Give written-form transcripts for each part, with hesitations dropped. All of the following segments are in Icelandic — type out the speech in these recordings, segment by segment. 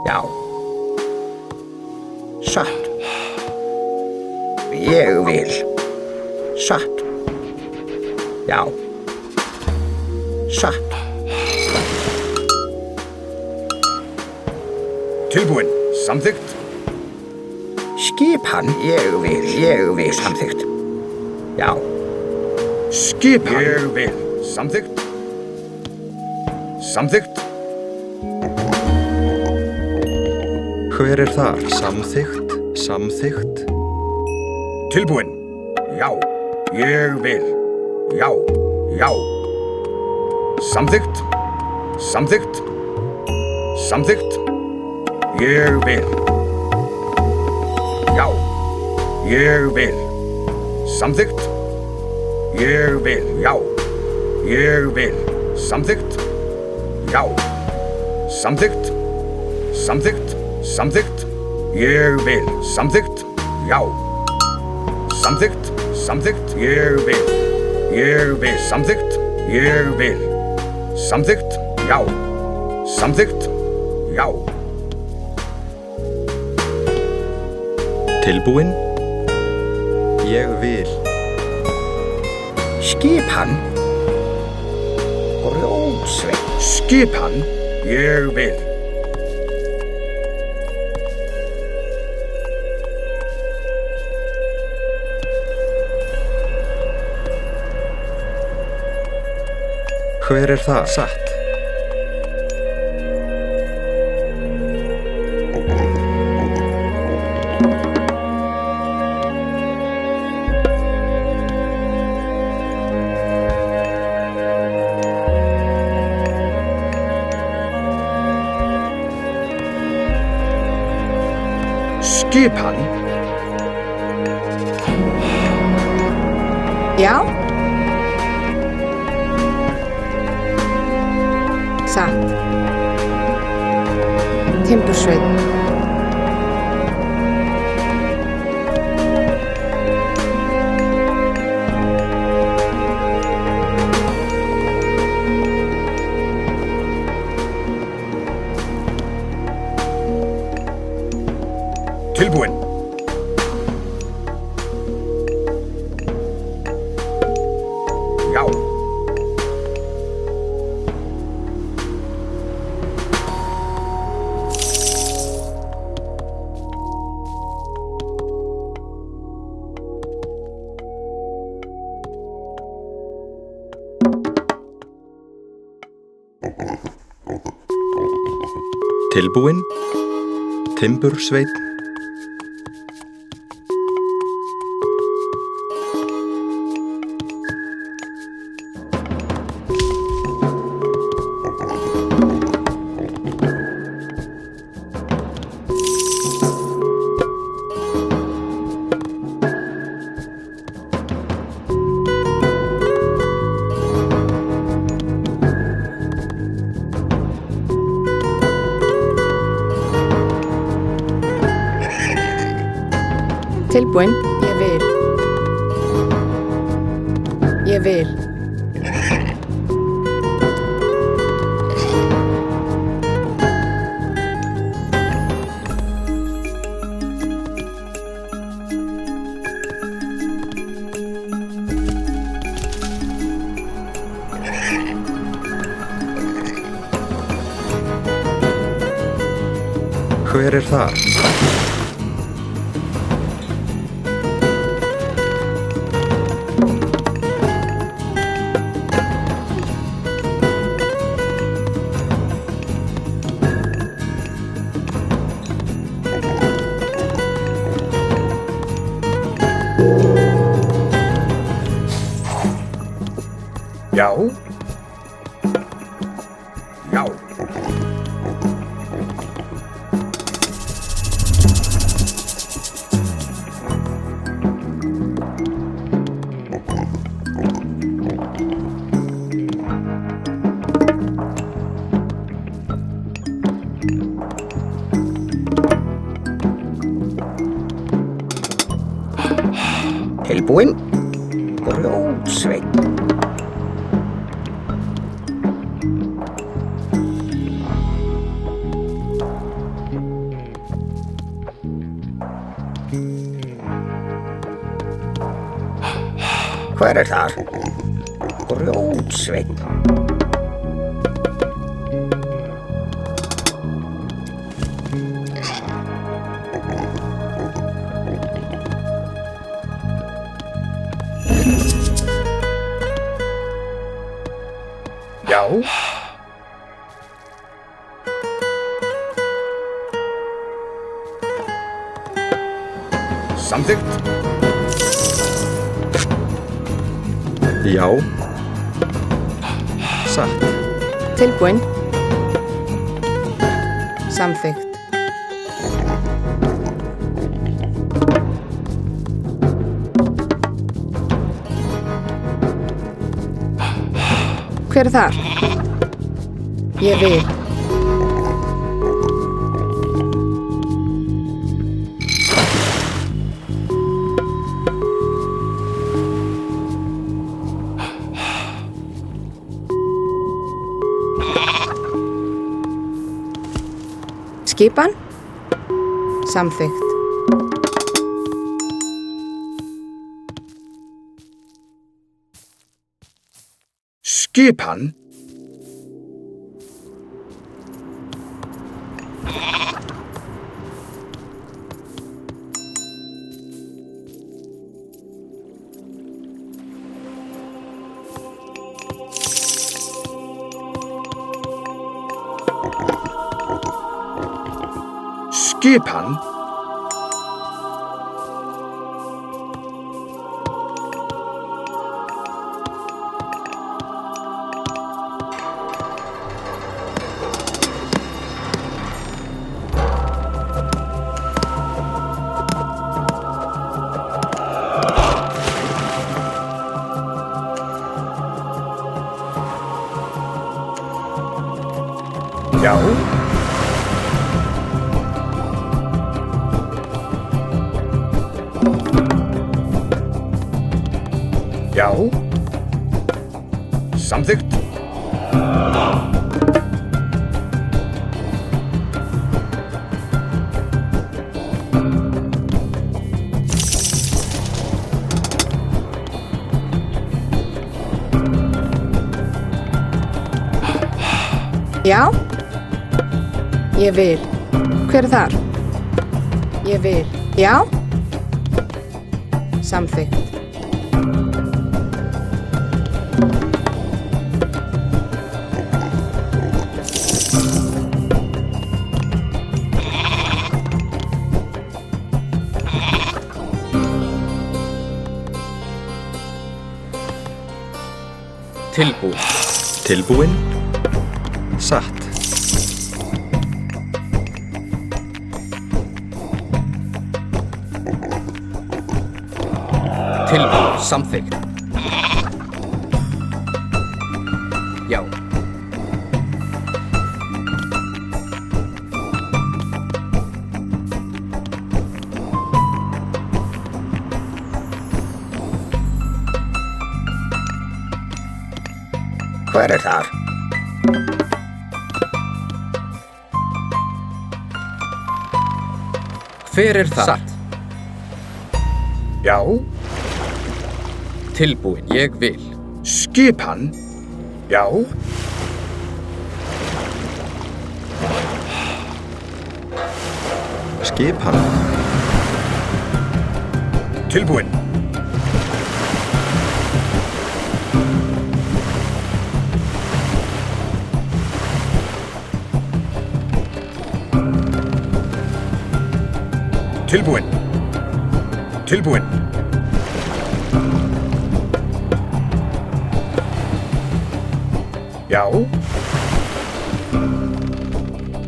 Já. Satt. Ég vil. Satt. Já. Satt. Tilbúin. Samþykkt. Skipan. Ég vil. Samþykkt. Já. Skipan. Ég vil. Samþykkt. Samþykkt. Hver þar? Samþykkt. Samþykkt. Tilbúin. Já. Ég vil. Já. Já. Samþykkt. Samþykkt. Samþykkt. Ég vil. Já. Ég vil. Samþykkt. Ég vil. Já. Ég vil. Samþykkt. Já. Samþykkt. Samþykkt. Samþykkt. Ég vil. Samþykkt. Já. Samþykkt. Samþykkt. Ég vil. Ég vil. Samþykkt. Ég vil. Samþykkt. Já. Samþykkt. Já. Tilbúin. Ég vil. Skipan. Grjótsveinn. Skipan. Ég vil. Hver það? Satt. Skipan. Já. Satt. Timbursveinn. Tilbúin. Já. Tilbúin. Timbursveinn. Tilbúin. Ég vil. Ég vil. Hver þar? Já. Já. Tilbúin. Grjótsveinn. Hver er þar? Grjótsveinn. Já. Samþykkt. Já. Satt. Tilbúin. Samþykkt. Hver er þar? Ég vil. Skipan? Samþykkt. Skipan? Skipan? Já. Já. Samþykkt. Já. Ég vil. Hver er þar? Ég vil. Já. Samþykkt. Tilbúin. Tilbúin. Satt. Tilbúin. Samþykkt. Já. Hver er þar? Hver er þar? Satt. Já. Tilbúin. Ég vil. Skipan? Já. Skipan. Tilbúin. Tilbúin. Tilbúin. Já.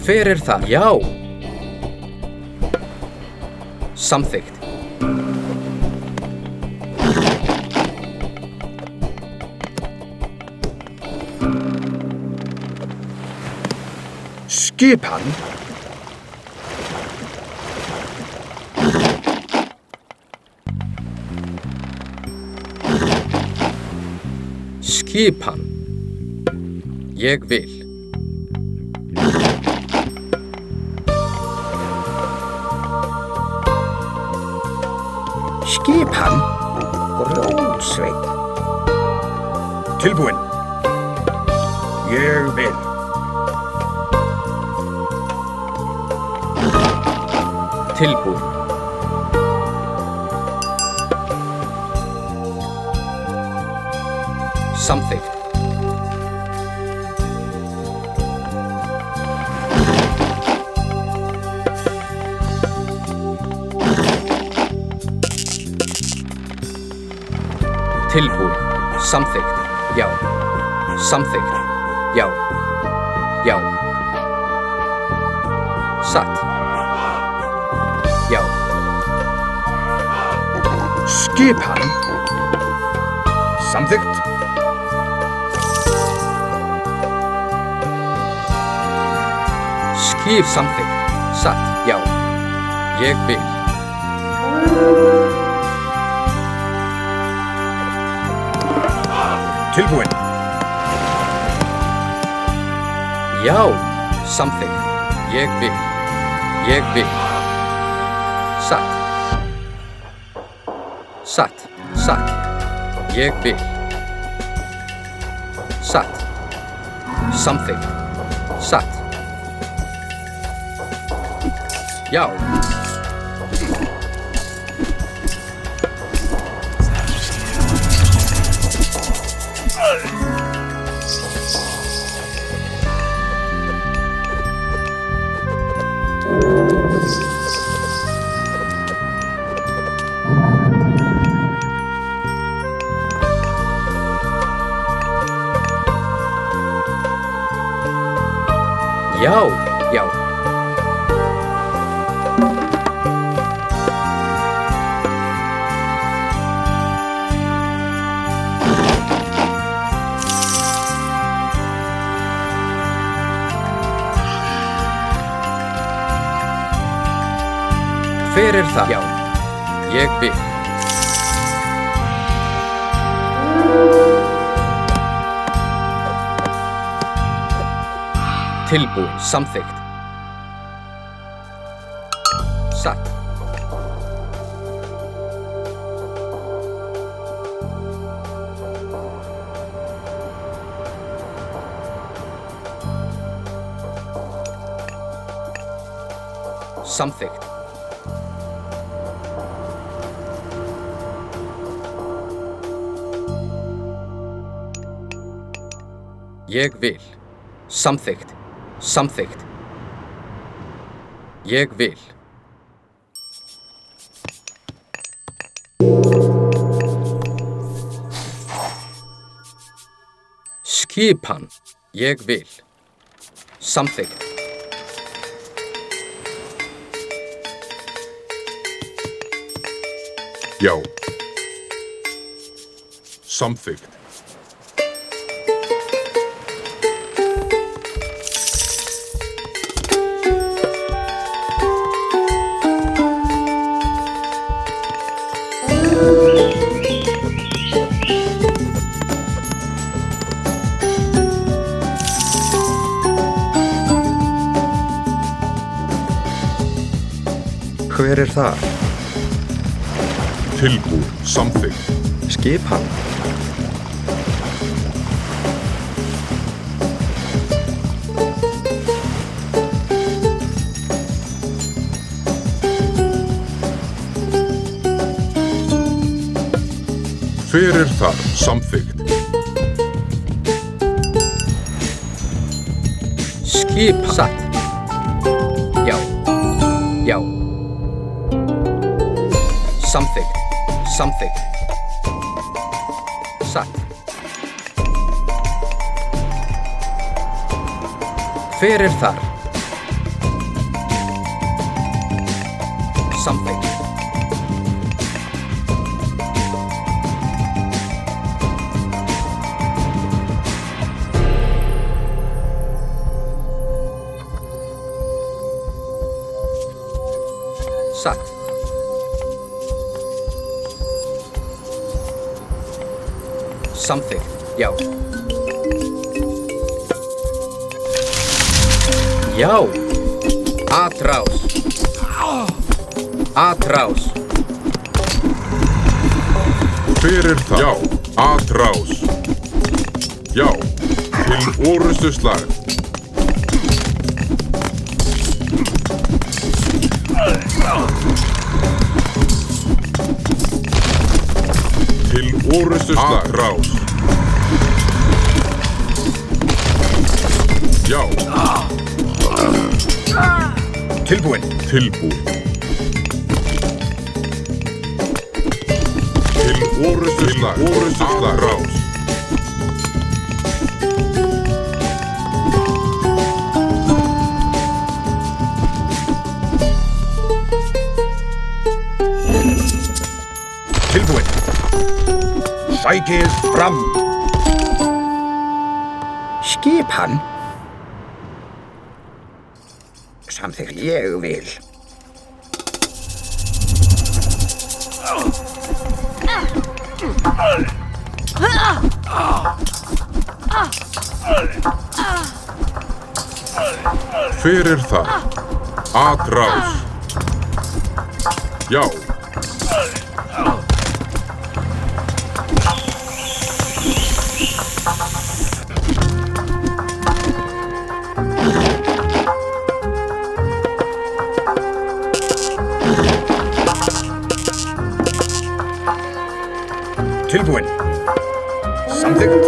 Hver er þar? Já. Samþykkt. Skipan? Skipan. Ég vil. Skipan? Grjótsveinn. Tilbúinn. Ég vil. Tilbúinn. Samþykkt. Tilbúinn. Samþykkt. Já. Samþykkt. Já. Já. Satt. Já. Skipan. Samþykkt. Skip samþykkt. Satt. Já. Ég vil. Tilbúinn. Já. Samþykkt. Ég vil. Ég vil. Satt. Satt. Satt. Ég vil. Satt. Samþykkt. Satt. Já. Já, já. Hver er það? Já, ég vil. Tilbúinn. Samþykkt. Satt. Samþykkt. Ég vil. Samþykkt. Samþykkt. Ég vil. Skipan. Ég vil. Samþykkt. Já. Samþykkt. Hver er það? Tilbúinn. Samþykkt. Skipan. Hver er það? Samþykkt. Skipan. Satt. Já. Já. Samþykkt. Samþykkt. Satt. Hver er þar? Samþykkt. Satt. Samþykkt. Já. Já. Atrás. Atrás. Fyrir það. Já. Atrás. Já. Til orustu slag. Til orustu slag. Atrás. Já. Tilbúin. Tilbúin. Til orustu slag. Orustu slag. Atrás. Tilbúin. Sækið fram. Skipan. Samþykkt. Ég vil. Fyrir það. Atrás. Já. Tilbúin. Samþykkt.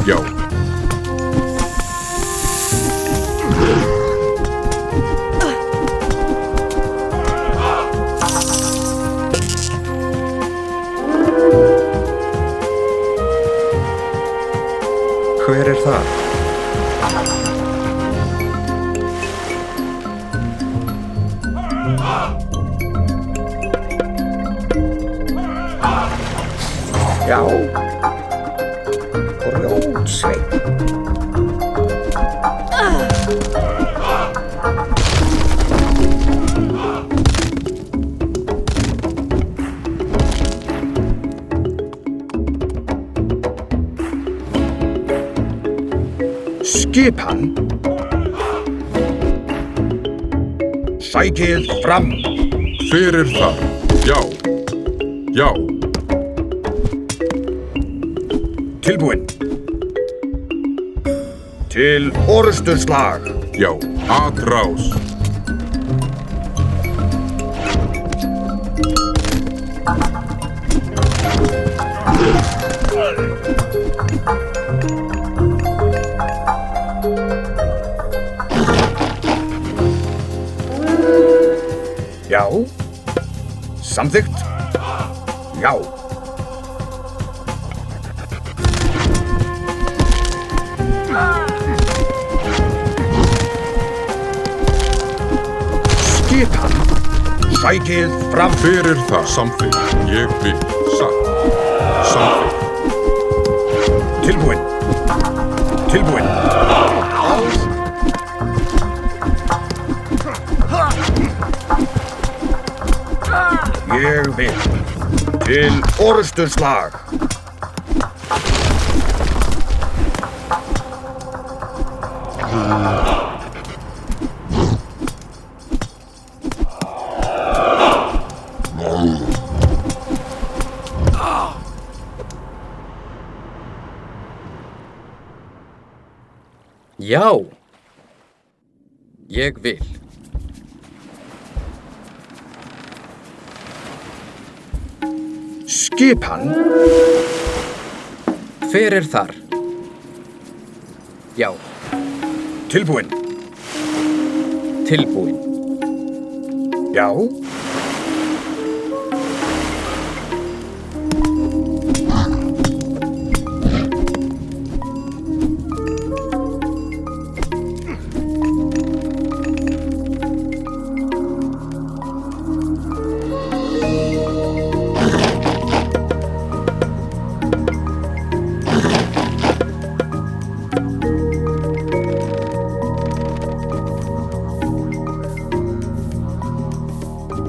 Já. Hver er það? Já. Rótsveinn. Skipan. Sækið fram. Fyrir það. Já. Já. Tilbúin. Til orustu slag. Já. Atrás. Já. Samþykkt. Já. Skipan. Sækið fram. Fyrir það. Samþykkt. Ég vil. Satt. Samþykkt. Tilbúin. Tilbúin. Ég vil. Til orustu slag. Já. Ég vil. Skipan. Hver er þar? Já. Tilbúin. Tilbúin. Já.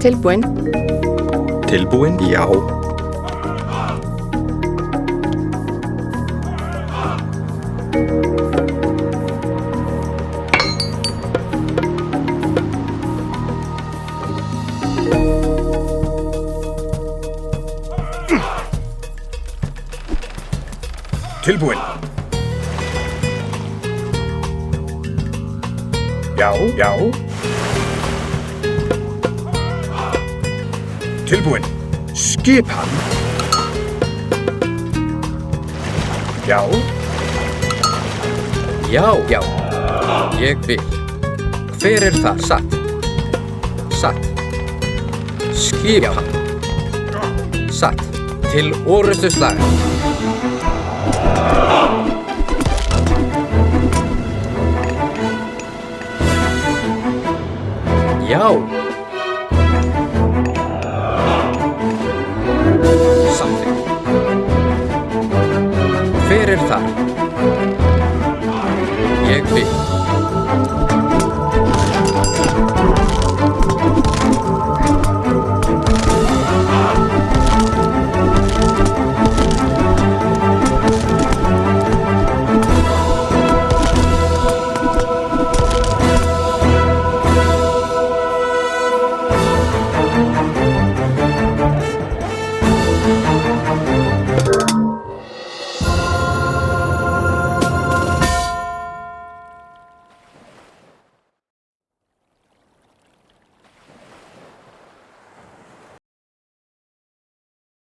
Tilbúin. Tilbúin? Já. Tilbúinn. Já, já. Tilbúinn. Skipan. Já, Já, já. Ég vil. Hver er það? Satt. Satt. Skipan. Satt. Til orrustuslag. Já. Samþykkt. Hver er þar?